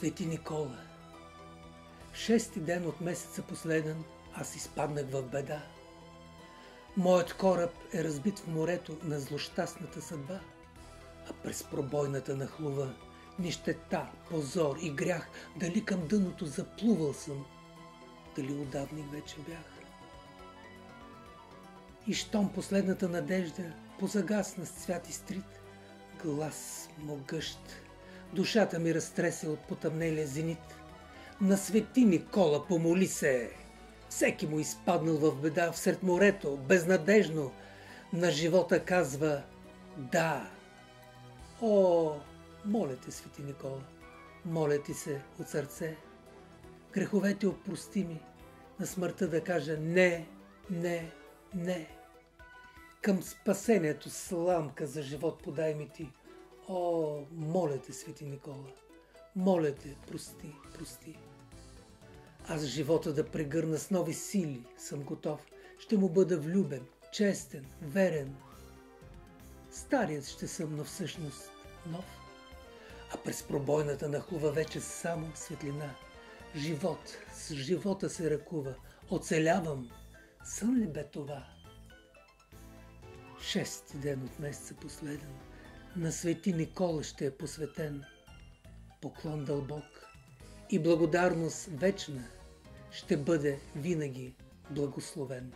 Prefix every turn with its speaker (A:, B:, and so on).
A: Свети Никола. Шести ден от месеца последен аз изпаднах в беда. Моят кораб е разбит в морето на злощастната съдба, а през пробойната нахлува нищета, позор и грях. Дали към дъното заплувал съм, дали удавник вече бях. И щом последната надежда позагасна с цвят и стрит, глас могъщ душата ми разтресе от потъмнелия зенит. На Свети Никола помоли се! Всеки му изпаднал в беда всред морето, безнадежно, на живота казва да. О, моля те, Свети Никола, моля ти се от сърце, греховете опрости ми, на смъртта да кажа не, не, не. Към спасението сламка за живот подай ми ти. О, моля те, Свети Никола, моля те, прости, прости. Аз живота да прегърна с нови сили съм готов. Ще му бъда влюбен, честен, верен. Старият ще съм, но всъщност нов. А през пробойната нахлува вече само светлина. Живот с живота се ръкува. Оцелявам. Сън ли бе това? Шести ден от месеца последен на Свети Никола ще е посветен. Поклон дълбок и благодарност вечна ще бъде винаги благословен.